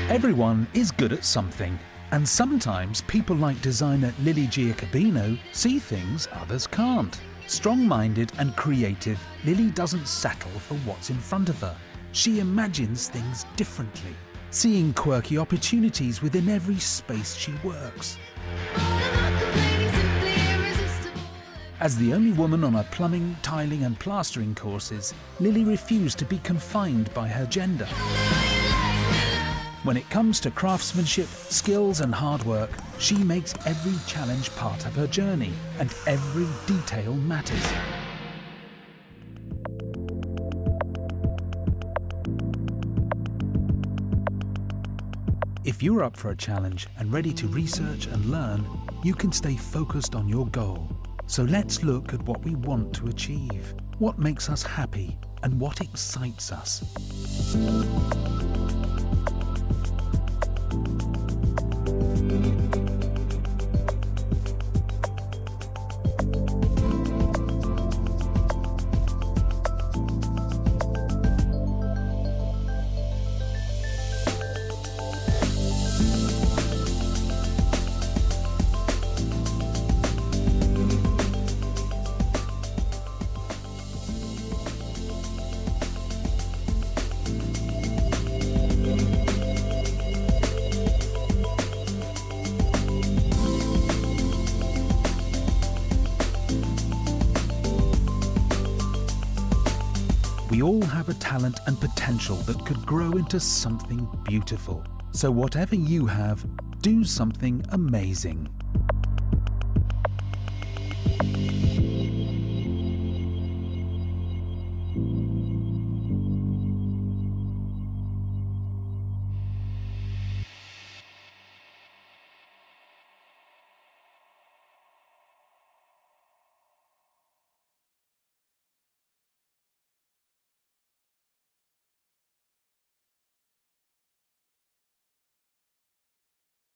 Everyone is good at something, and sometimes people like designer Lili Giacobino see things others can't. Strong-minded and creative, Lili doesn't settle for what's in front of her. She imagines things differently, seeing quirky opportunities within every space she works. As the only woman on her plumbing, tiling and plastering courses, Lili refused to be confined by her gender. When it comes to craftsmanship, skills and hard work, she makes every challenge part of her journey, and every detail matters. If you're up for a challenge and ready to research and learn, you can stay focused on your goal. So let's look at what we want to achieve, what makes us happy, and what excites us. We all have a talent and potential that could grow into something beautiful. So whatever you have, do something amazing.